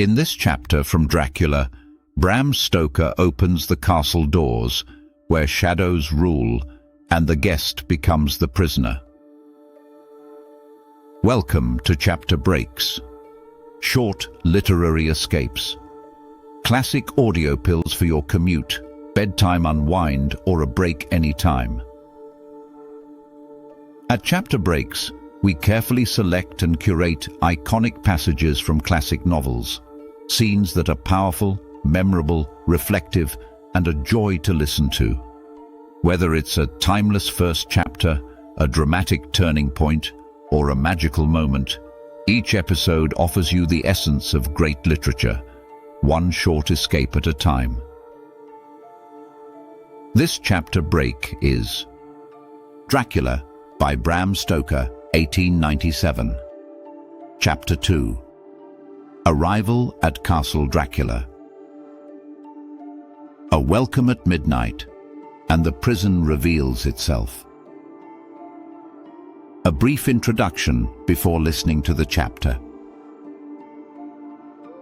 In this chapter from Dracula, Bram Stoker opens the castle doors where shadows rule and the guest becomes the prisoner. Welcome to Chapter Breaks. Short literary escapes. Classic audio pills for your commute, bedtime unwind, or a break anytime. At Chapter Breaks, we carefully select and curate iconic passages from classic novels, scenes that are powerful, memorable, reflective, and a joy to listen to. Whether it's a timeless first chapter, a dramatic turning point, or a magical moment, each episode offers you the essence of great literature, one short escape at a time. This chapter break is Dracula by Bram Stoker, 1897. Chapter 2. Arrival at Castle Dracula. A welcome at midnight, and the prison reveals itself. A brief introduction before listening to the chapter.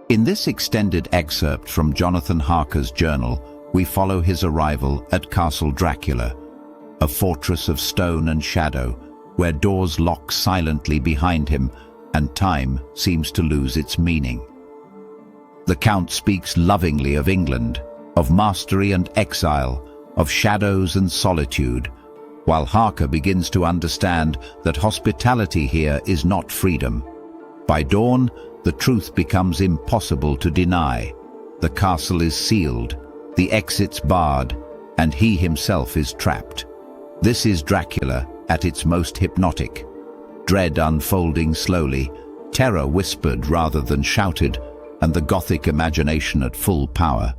In this extended excerpt from Jonathan Harker's journal, we follow his arrival at Castle Dracula, a fortress of stone and shadow, where doors lock silently behind him and time seems to lose its meaning. The Count speaks lovingly of England, of mastery and exile, of shadows and solitude, while Harker begins to understand that hospitality here is not freedom. By dawn, the truth becomes impossible to deny. The castle is sealed, the exits barred, and he himself is trapped. This is Dracula at its most hypnotic. Dread unfolding slowly, terror whispered rather than shouted, and the Gothic imagination at full power.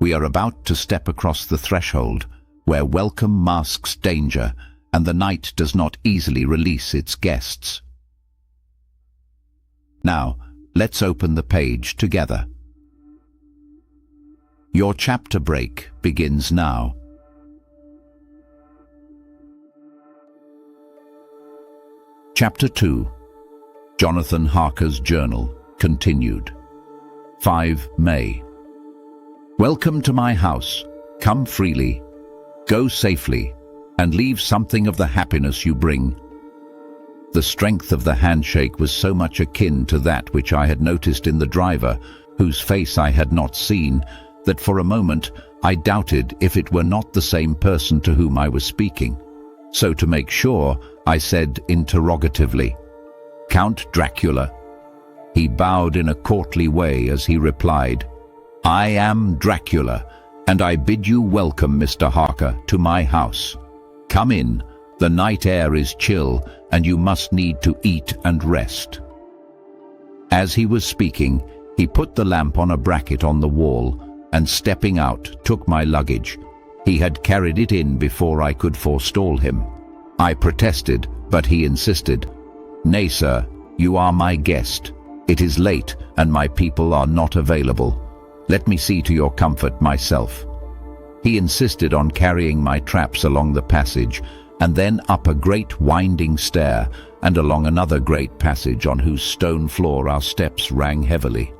We are about to step across the threshold, where welcome masks danger, and the night does not easily release its guests. Now, let's open the page together. Your chapter break begins now. Chapter 2. Jonathan Harker's Journal, continued. 5 May. Welcome to my house. Come freely, go safely, and leave something of the happiness you bring. The strength of the handshake was so much akin to that which I had noticed in the driver, whose face I had not seen, that for a moment I doubted if it were not the same person to whom I was speaking. So to make sure, I said interrogatively, "Count Dracula." He bowed in a courtly way as he replied, "I am Dracula, and I bid you welcome, Mr. Harker, to my house. Come in, the night air is chill, and you must need to eat and rest." As he was speaking, he put the lamp on a bracket on the wall, and stepping out, took my luggage. He had carried it in before I could forestall him. I protested, but he insisted. "Nay, sir, you are my guest. It is late, and my people are not available. Let me see to your comfort myself." He insisted on carrying my traps along the passage, and then up a great winding stair, and along another great passage on whose stone floor our steps rang heavily.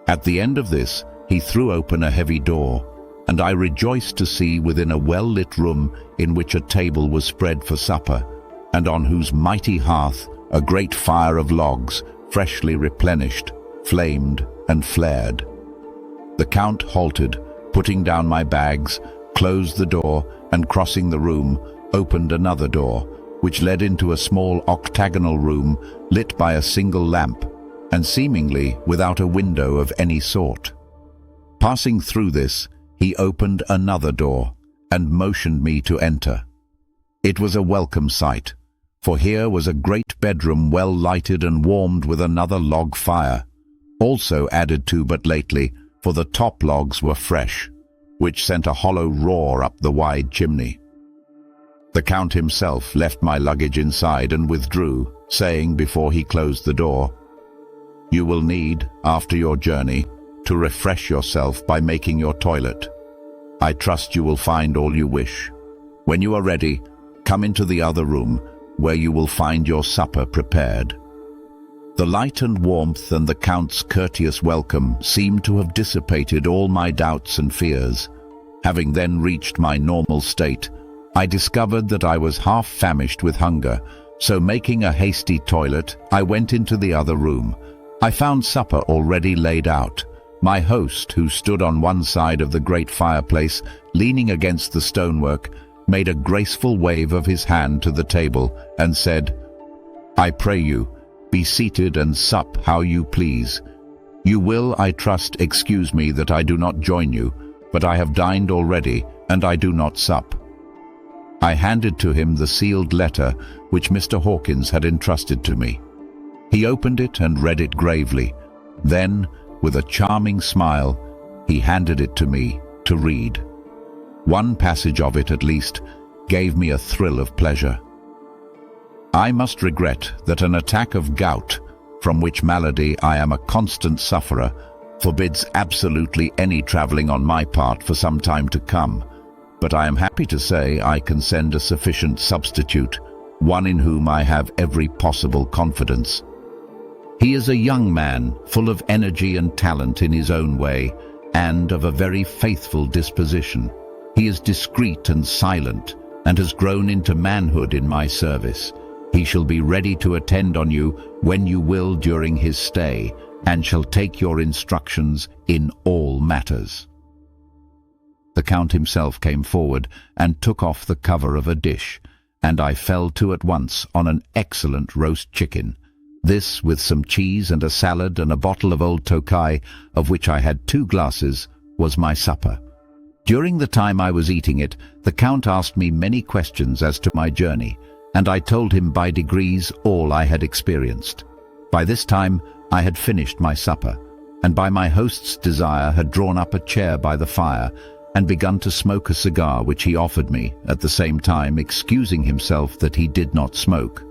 At the end of this, he threw open a heavy door, and I rejoiced to see within a well-lit room in which a table was spread for supper, and on whose mighty hearth a great fire of logs, freshly replenished, flamed and flared. The Count halted, putting down my bags, closed the door, and crossing the room, opened another door, which led into a small octagonal room lit by a single lamp, and seemingly without a window of any sort. Passing through this, he opened another door, and motioned me to enter. It was a welcome sight, for here was a great bedroom well lighted and warmed with another log fire, also added to but lately, for the top logs were fresh, which sent a hollow roar up the wide chimney. The Count himself left my luggage inside and withdrew, saying before he closed the door, "You will need, after your journey, to refresh yourself by making your toilet. I trust you will find all you wish. When you are ready, come into the other room, where you will find your supper prepared." The light and warmth and the Count's courteous welcome seemed to have dissipated all my doubts and fears. Having then reached my normal state, I discovered that I was half famished with hunger, so making a hasty toilet, I went into the other room. I found supper already laid out. My host, who stood on one side of the great fireplace, leaning against the stonework, made a graceful wave of his hand to the table and said, "I pray you, be seated and sup how you please. You will, I trust, excuse me that I do not join you, but I have dined already, and I do not sup." I handed to him the sealed letter which Mr. Hawkins had entrusted to me. He opened it and read it gravely. Then, with a charming smile, he handed it to me to read. One passage of it, at least, gave me a thrill of pleasure. "I must regret that an attack of gout, from which malady I am a constant sufferer, forbids absolutely any travelling on my part for some time to come. But I am happy to say I can send a sufficient substitute, one in whom I have every possible confidence. He is a young man, full of energy and talent in his own way, and of a very faithful disposition. He is discreet and silent, and has grown into manhood in my service. He shall be ready to attend on you when you will during his stay, and shall take your instructions in all matters." The Count himself came forward and took off the cover of a dish, and I fell to at once on an excellent roast chicken. This, with some cheese and a salad and a bottle of old Tokai, of which I had 2 glasses, was my supper. During the time I was eating it, the Count asked me many questions as to my journey, and I told him by degrees all I had experienced. By this time I had finished my supper, and by my host's desire had drawn up a chair by the fire, and begun to smoke a cigar which he offered me, at the same time excusing himself that he did not smoke.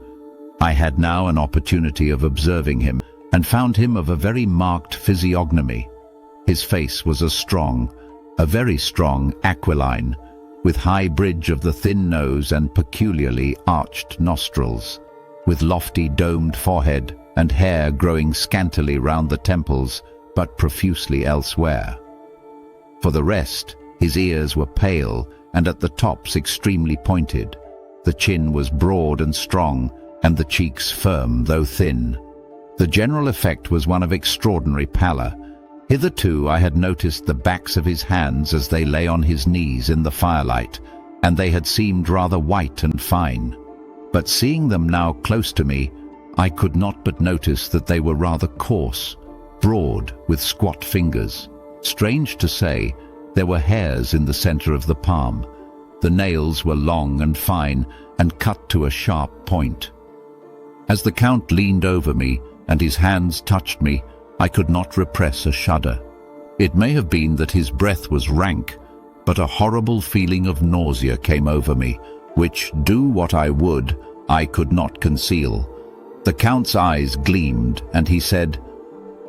I had now an opportunity of observing him, and found him of a very marked physiognomy. His face was a very strong aquiline, with high bridge of the thin nose and peculiarly arched nostrils, with lofty domed forehead and hair growing scantily round the temples, but profusely elsewhere. For the rest, his ears were pale, and at the tops extremely pointed. The chin was broad and strong, and the cheeks firm, though thin. The general effect was one of extraordinary pallor. Hitherto I had noticed the backs of his hands as they lay on his knees in the firelight, and they had seemed rather white and fine. But seeing them now close to me, I could not but notice that they were rather coarse, broad, with squat fingers. Strange to say, there were hairs in the center of the palm. The nails were long and fine, and cut to a sharp point. As the Count leaned over me, and his hands touched me, I could not repress a shudder. It may have been that his breath was rank, but a horrible feeling of nausea came over me, which, do what I would, I could not conceal. The Count's eyes gleamed, and he said,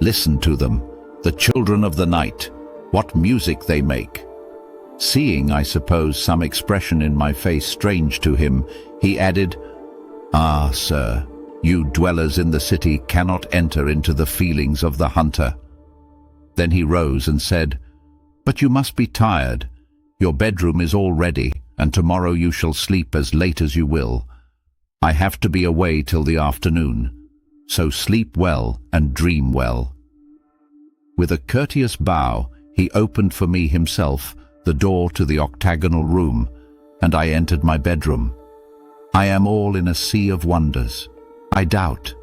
"Listen to them, the children of the night. What music they make." Seeing, I suppose, some expression in my face strange to him, he added, "Ah, sir, you dwellers in the city cannot enter into the feelings of the hunter." Then he rose and said, "But you must be tired. Your bedroom is all ready, and tomorrow you shall sleep as late as you will. I have to be away till the afternoon, so sleep well and dream well." With a courteous bow, he opened for me himself the door to the octagonal room, and I entered my bedroom. I am all in a sea of wonders. I doubt,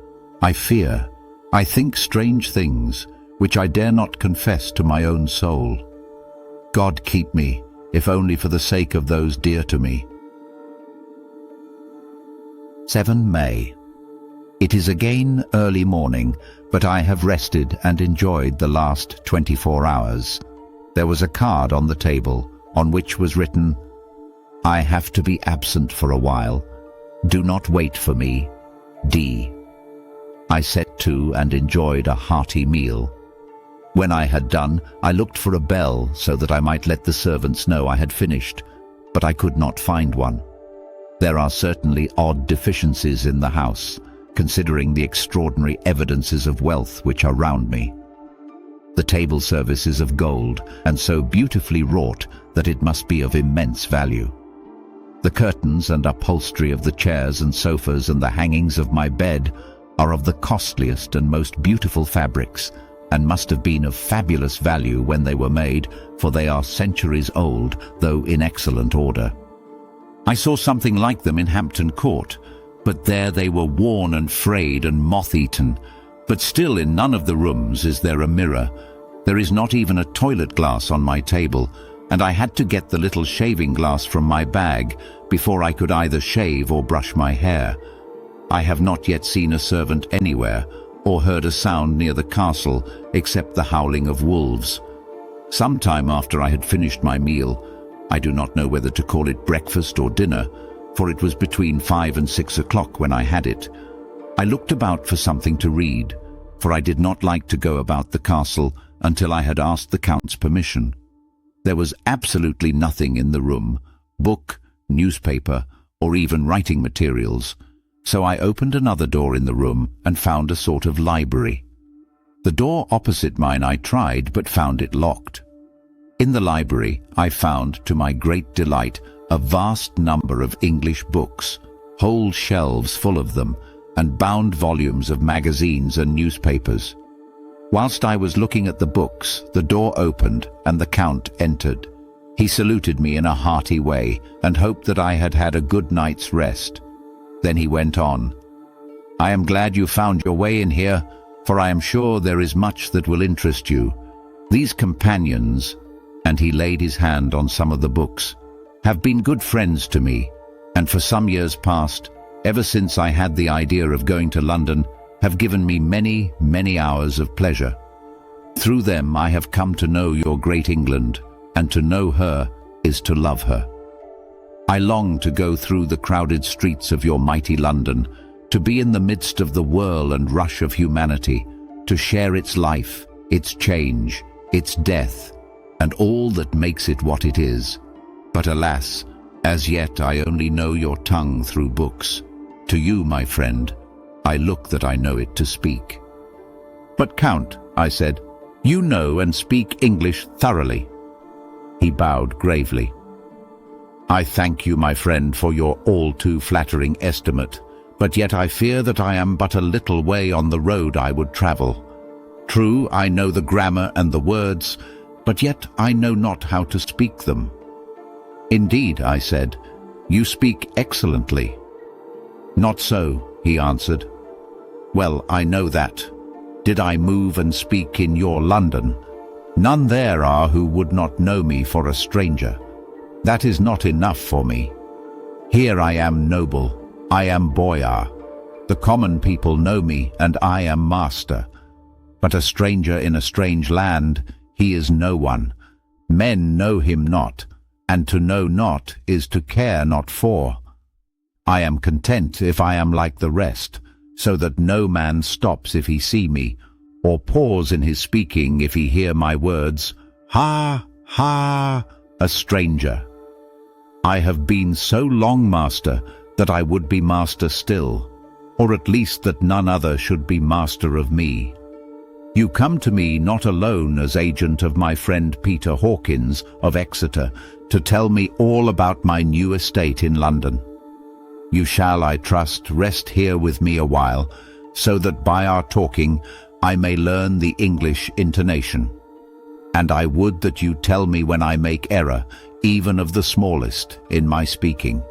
I fear, I think strange things, which I dare not confess to my own soul. God keep me, if only for the sake of those dear to me. 7 May. It is again early morning, but I have rested and enjoyed the last 24 hours. There was a card on the table, on which was written, "I have to be absent for a while. Do not wait for me. D." I set to and enjoyed a hearty meal. When I had done, I looked for a bell so that I might let the servants know I had finished, but I could not find one. There are certainly odd deficiencies in the house. considering the extraordinary evidences of wealth which are round me. The table service is of gold, and so beautifully wrought that it must be of immense value. The curtains and upholstery of the chairs and sofas and the hangings of my bed are of the costliest and most beautiful fabrics, and must have been of fabulous value when they were made, for they are centuries old, though in excellent order. I saw something like them in Hampton Court, but there they were worn and frayed and moth-eaten. But still in none of the rooms is there a mirror. There is not even a toilet glass on my table, and I had to get the little shaving glass from my bag before I could either shave or brush my hair. I have not yet seen a servant anywhere, or heard a sound near the castle except the howling of wolves. Some time after I had finished my meal, I do not know whether to call it breakfast or dinner, for it was between 5 and 6 o'clock when I had it. I looked about for something to read, for I did not like to go about the castle until I had asked the Count's permission. There was absolutely nothing in the room, book, newspaper, or even writing materials, so I opened another door in the room and found a sort of library. The door opposite mine I tried, but found it locked. In the library I found, to my great delight, a vast number of English books, whole shelves full of them, and bound volumes of magazines and newspapers. Whilst I was looking at the books, the door opened and the Count entered. He saluted me in a hearty way and hoped that I had had a good night's rest. Then he went on, "I am glad you found your way in here, for I am sure there is much that will interest you. These companions," and he laid his hand on some of the books, "have been good friends to me, and for some years past, ever since I had the idea of going to London, have given me many, many hours of pleasure. Through them I have come to know your great England, and to know her is to love her. I long to go through the crowded streets of your mighty London, to be in the midst of the whirl and rush of humanity, to share its life, its change, its death, and all that makes it what it is. But alas, as yet I only know your tongue through books. To you, my friend, I look that I know it to speak." "But Count," I said, "you know and speak English thoroughly." He bowed gravely. "I thank you, my friend, for your all too flattering estimate, but yet I fear that I am but a little way on the road I would travel. True, I know the grammar and the words, but yet I know not how to speak them." "Indeed," I said, "you speak excellently." "Not so," he answered. "Well, I know that. Did I move and speak in your London, none there are who would not know me for a stranger. That is not enough for me. Here I am noble, I am boyar. The common people know me, and I am master. But a stranger in a strange land, he is no one. Men know him not, and to know not is to care not for. I am content if I am like the rest, so that no man stops if he see me, or pause in his speaking if he hear my words. Ha, ha, a stranger. I have been so long master that I would be master still, or at least that none other should be master of me. You come to me not alone as agent of my friend Peter Hawkins of Exeter to tell me all about my new estate in London. You shall, I trust, rest here with me a while, so that by our talking I may learn the English intonation. And I would that you tell me when I make error, even of the smallest, in my speaking.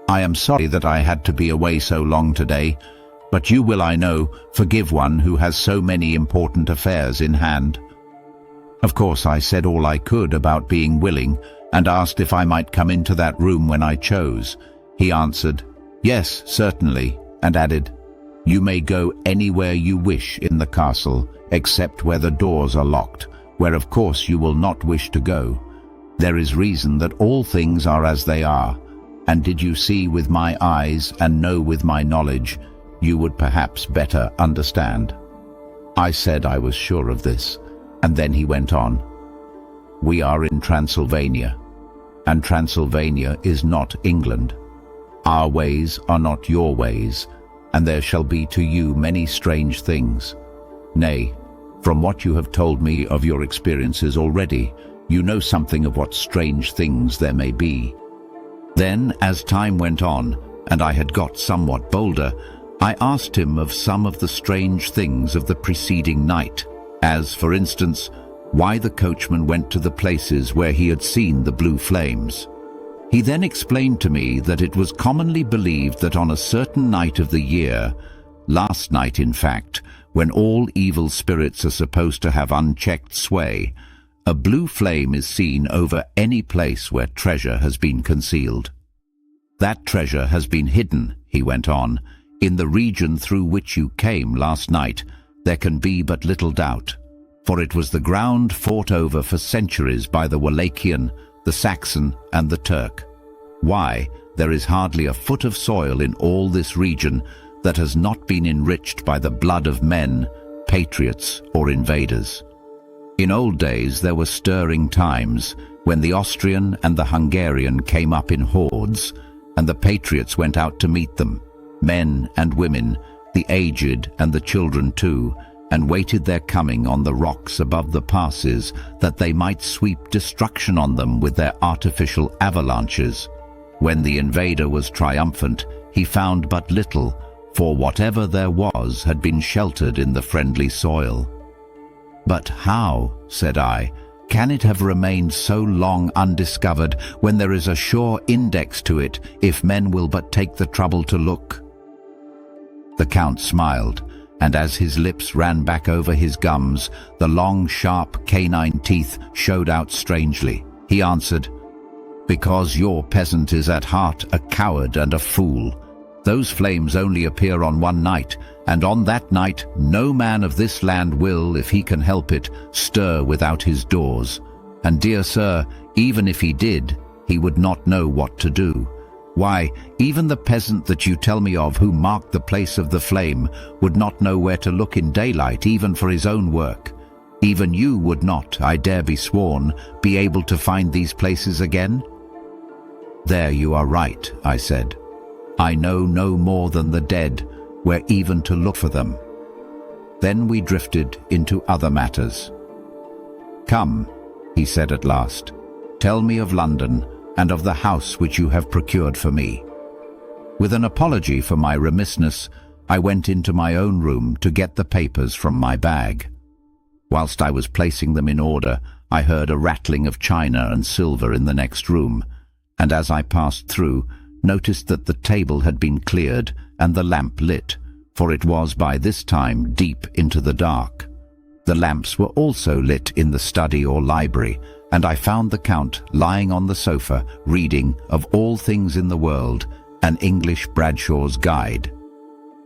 I am sorry that I had to be away so long today, but you will, I know, forgive one who has so many important affairs in hand." Of course I said all I could about being willing, and asked if I might come into that room when I chose. He answered, "Yes, certainly," and added, "You may go anywhere you wish in the castle, except where the doors are locked, where of course you will not wish to go. There is reason that all things are as they are, and did you see with my eyes and know with my knowledge, you would perhaps better understand." I said I was sure of this, and then he went on, "We are in Transylvania, and Transylvania is not England. Our ways are not your ways, and there shall be to you many strange things. Nay, from what you have told me of your experiences already, you know something of what strange things there may be." Then, as time went on, and I had got somewhat bolder, I asked him of some of the strange things of the preceding night, as, for instance, why the coachman went to the places where he had seen the blue flames. He then explained to me that it was commonly believed that on a certain night of the year, last night in fact, when all evil spirits are supposed to have unchecked sway, a blue flame is seen over any place where treasure has been concealed. That treasure has been hidden, he went on, in the region through which you came last night, there can be but little doubt, for it was the ground fought over for centuries by the Wallachian, the Saxon, and the Turk. Why, there is hardly a foot of soil in all this region that has not been enriched by the blood of men, patriots, or invaders. In old days there were stirring times when the Austrian and the Hungarian came up in hordes, and the patriots went out to meet them, men and women, the aged and the children too, and waited their coming on the rocks above the passes, that they might sweep destruction on them with their artificial avalanches. When the invader was triumphant, he found but little, for whatever there was had been sheltered in the friendly soil. "But how," said I, "can it have remained so long undiscovered when there is a sure index to it, if men will but take the trouble to look?" The Count smiled, and as his lips ran back over his gums, the long, sharp canine teeth showed out strangely. He answered, "Because your peasant is at heart a coward and a fool. Those flames only appear on one night, and on that night no man of this land will, if he can help it, stir without his doors. And, dear sir, even if he did, he would not know what to do. Why, even the peasant that you tell me of who marked the place of the flame would not know where to look in daylight even for his own work. Even you would not, I dare be sworn, be able to find these places again?" "There you are right," I said. "I know no more than the dead where even to look for them." Then we drifted into other matters. "Come," he said at last, "tell me of London, and of the house which you have procured for me." With an apology for my remissness, I went into my own room to get the papers from my bag. Whilst I was placing them in order, I heard a rattling of china and silver in the next room, and as I passed through, noticed that the table had been cleared and the lamp lit, for it was by this time deep into the dark. The lamps were also lit in the study or library, and I found the Count lying on the sofa, reading, of all things in the world, an English Bradshaw's Guide.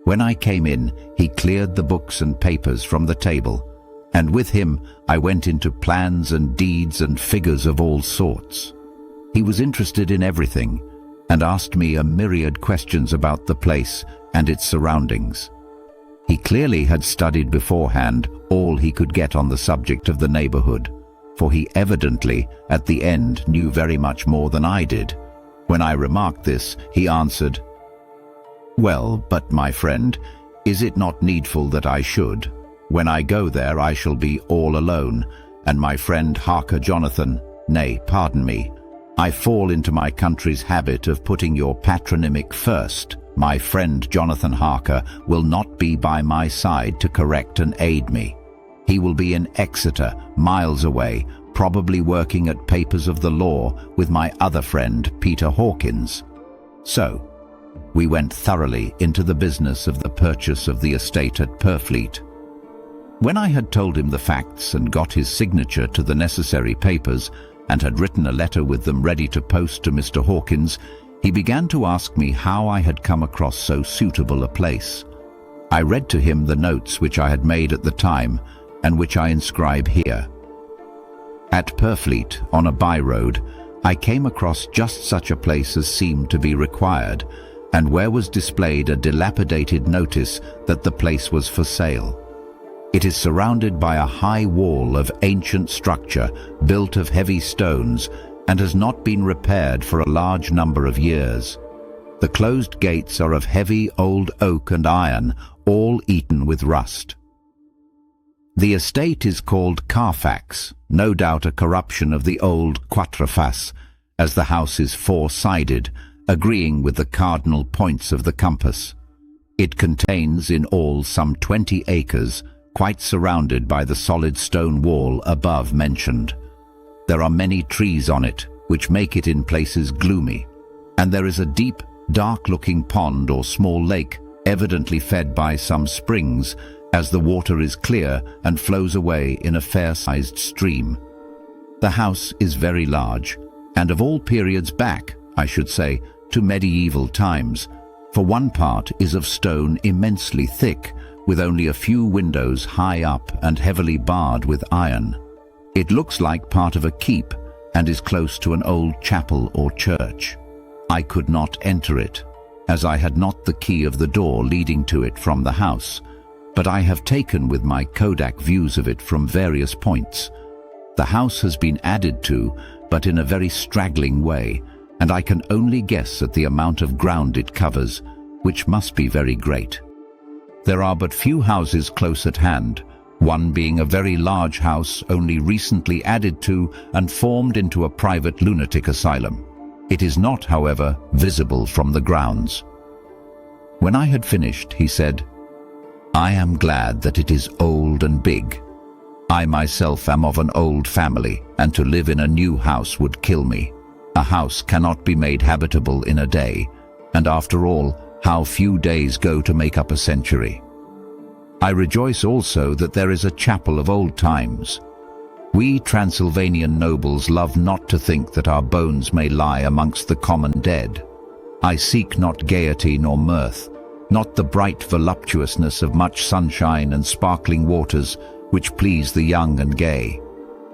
When I came in, he cleared the books and papers from the table, and with him I went into plans and deeds and figures of all sorts. He was interested in everything, and asked me a myriad questions about the place and its surroundings. He clearly had studied beforehand all he could get on the subject of the neighborhood, for he evidently, at the end, knew very much more than I did. When I remarked this, he answered, "Well, but my friend, is it not needful that I should? When I go there I shall be all alone, and my friend Harker Jonathan, nay, pardon me, I fall into my country's habit of putting your patronymic first. My friend Jonathan Harker will not be by my side to correct and aid me. He will be in Exeter, miles away, probably working at papers of the law with my other friend, Peter Hawkins." So, we went thoroughly into the business of the purchase of the estate at Purfleet. When I had told him the facts and got his signature to the necessary papers, and had written a letter with them ready to post to Mr. Hawkins, he began to ask me how I had come across so suitable a place. I read to him the notes which I had made at the time, and which I inscribe here. At Purfleet, on a by-road, I came across just such a place as seemed to be required, and where was displayed a dilapidated notice that the place was for sale. It is surrounded by a high wall of ancient structure built of heavy stones, and has not been repaired for a large number of years. The closed gates are of heavy old oak and iron, all eaten with rust. The estate is called Carfax, no doubt a corruption of the old Quatreface, as the house is four-sided, agreeing with the cardinal points of the compass. It contains in all some 20 acres, quite surrounded by the solid stone wall above mentioned. There are many trees on it, which make it in places gloomy, and there is a deep, dark-looking pond or small lake, evidently fed by some springs, as the water is clear and flows away in a fair-sized stream. The house is very large, and of all periods back, I should say, to medieval times, for one part is of stone immensely thick, with only a few windows high up and heavily barred with iron. It looks like part of a keep, and is close to an old chapel or church. I could not enter it, as I had not the key of the door leading to it from the house, but I have taken with my Kodak views of it from various points. The house has been added to, but in a very straggling way, and I can only guess at the amount of ground it covers, which must be very great. There are but few houses close at hand, one being a very large house only recently added to and formed into a private lunatic asylum. It is not, however, visible from the grounds. When I had finished, he said, "I am glad that it is old and big. I myself am of an old family, and to live in a new house would kill me. A house cannot be made habitable in a day, and after all, how few days go to make up a century. I rejoice also that there is a chapel of old times. We Transylvanian nobles love not to think that our bones may lie amongst the common dead. I seek not gaiety nor mirth, not the bright voluptuousness of much sunshine and sparkling waters which please the young and gay.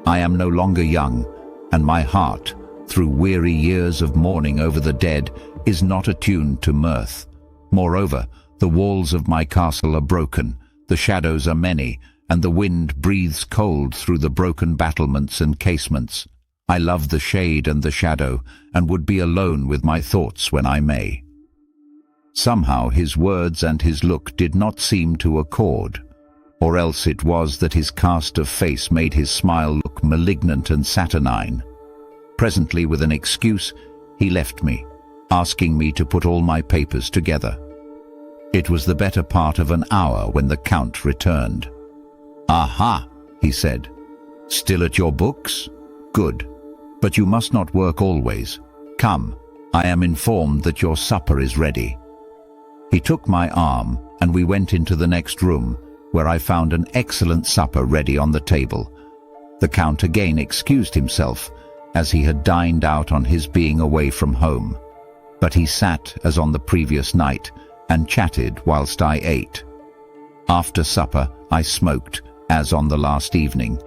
I am no longer young, and my heart, through weary years of mourning over the dead, is not attuned to mirth. Moreover, the walls of my castle are broken, the shadows are many, and the wind breathes cold through the broken battlements and casements. I love the shade and the shadow, and would be alone with my thoughts when I may." Somehow his words and his look did not seem to accord, or else it was that his cast of face made his smile look malignant and saturnine. Presently, with an excuse, he left me, asking me to put all my papers together. It was the better part of an hour when the Count returned. "Aha," he said. "Still at your books? Good. But you must not work always. Come, I am informed that your supper is ready." He took my arm, and we went into the next room, where I found an excellent supper ready on the table. The Count again excused himself, as he had dined out on his being away from home. But he sat as on the previous night, and chatted whilst I ate. After supper I smoked, as on the last evening,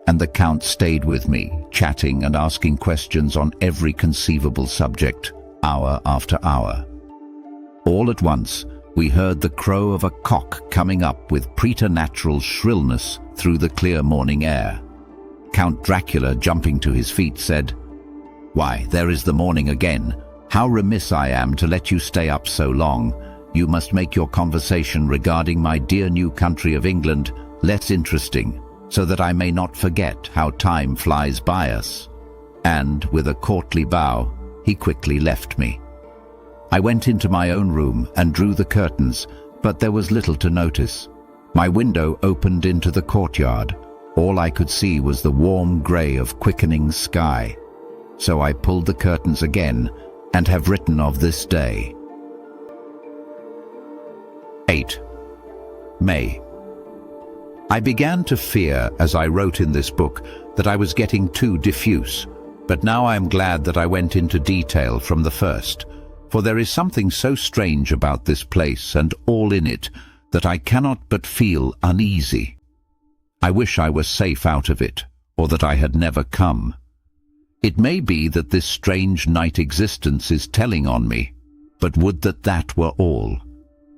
and the Count stayed with me, chatting and asking questions on every conceivable subject, hour after hour. All at once we heard the crow of a cock coming up with preternatural shrillness through the clear morning air. Count Dracula, jumping to his feet, said, "Why, there is the morning again. How remiss I am to let you stay up so long. You must make your conversation regarding my dear new country of England less interesting, so that I may not forget how time flies by us." And, with a courtly bow, he quickly left me. I went into my own room and drew the curtains, but there was little to notice. My window opened into the courtyard. All I could see was the warm grey of quickening sky. So I pulled the curtains again, and have written of this day. 8. May. I began to fear, as I wrote in this book, that I was getting too diffuse, but now I am glad that I went into detail from the first, for there is something so strange about this place and all in it that I cannot but feel uneasy. I wish I were safe out of it, or that I had never come. It may be that this strange night existence is telling on me, but would that that were all.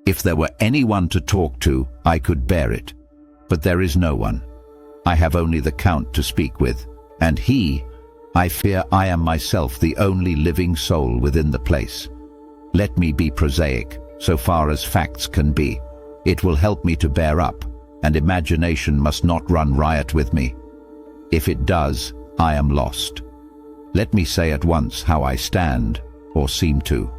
If there were anyone to talk to, I could bear it, but there is no one. I have only the Count to speak with, and I fear I am myself the only living soul within the place. Let me be prosaic, so far as facts can be. It will help me to bear up, and imagination must not run riot with me. If it does, I am lost. Let me say at once how I stand, or seem to.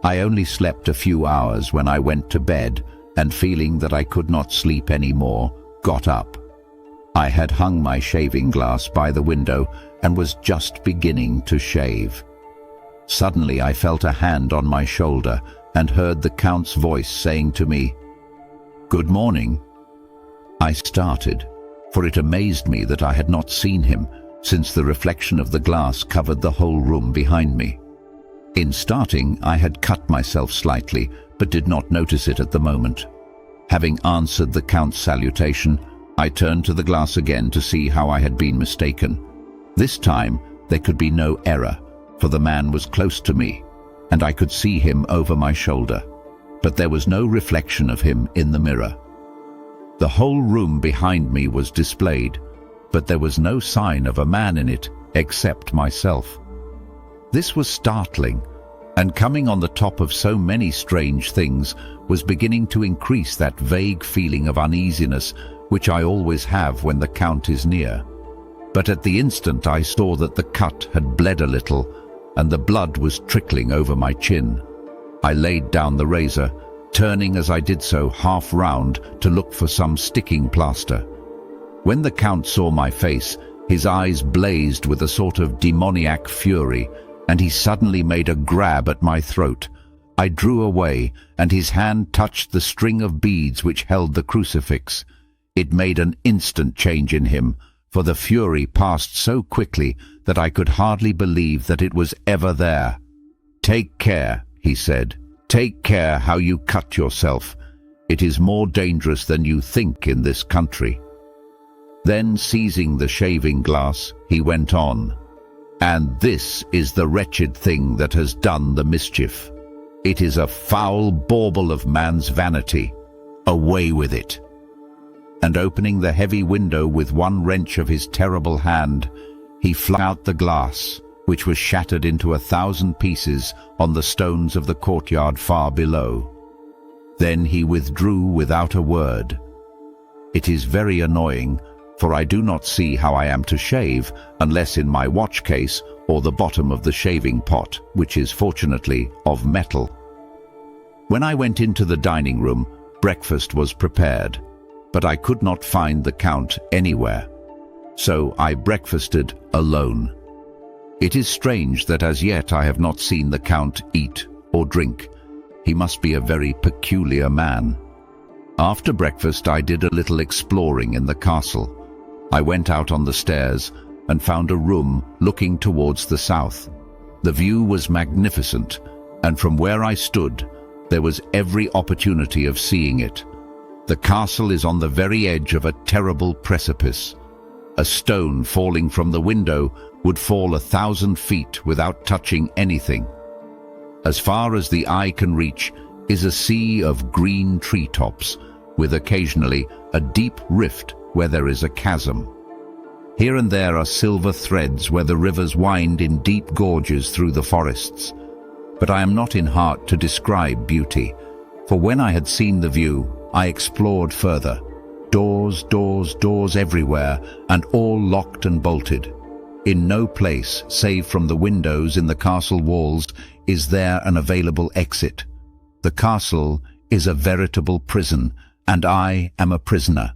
I only slept a few hours when I went to bed, and feeling that I could not sleep any more, got up. I had hung my shaving glass by the window and was just beginning to shave. Suddenly I felt a hand on my shoulder and heard the Count's voice saying to me, "Good morning." I started, for it amazed me that I had not seen him, since the reflection of the glass covered the whole room behind me. In starting, I had cut myself slightly, but did not notice it at the moment. Having answered the Count's salutation, I turned to the glass again to see how I had been mistaken. This time, there could be no error, for the man was close to me, and I could see him over my shoulder. But there was no reflection of him in the mirror. The whole room behind me was displayed, but there was no sign of a man in it except myself. This was startling, and coming on the top of so many strange things was beginning to increase that vague feeling of uneasiness which I always have when the Count is near. But at the instant I saw that the cut had bled a little, and the blood was trickling over my chin. I laid down the razor, turning as I did so half round to look for some sticking plaster. When the Count saw my face, his eyes blazed with a sort of demoniac fury, and he suddenly made a grab at my throat. I drew away, and his hand touched the string of beads which held the crucifix. It made an instant change in him, for the fury passed so quickly that I could hardly believe that it was ever there. "Take care," he said. "Take care how you cut yourself. It is more dangerous than you think in this country." Then, seizing the shaving glass, he went on, "And this is the wretched thing that has done the mischief. It is a foul bauble of man's vanity. Away with it." And opening the heavy window with one wrench of his terrible hand, he flung out the glass, which was shattered into 1,000 pieces on the stones of the courtyard far below. Then he withdrew without a word. It is very annoying, for I do not see how I am to shave unless in my watch case or the bottom of the shaving pot, which is fortunately of metal. When I went into the dining room, breakfast was prepared, but I could not find the Count anywhere. So I breakfasted alone. It is strange that as yet I have not seen the Count eat or drink. He must be a very peculiar man. After breakfast I did a little exploring in the castle. I went out on the stairs and found a room looking towards the south. The view was magnificent, and from where I stood, there was every opportunity of seeing it. The castle is on the very edge of a terrible precipice. A stone falling from the window would fall 1,000 feet without touching anything. As far as the eye can reach is a sea of green treetops, with occasionally a deep rift where there is a chasm. Here and there are silver threads where the rivers wind in deep gorges through the forests. But I am not in heart to describe beauty, for when I had seen the view, I explored further. Doors, doors, doors everywhere, and all locked and bolted. In no place, save from the windows in the castle walls, is there an available exit. The castle is a veritable prison, and I am a prisoner.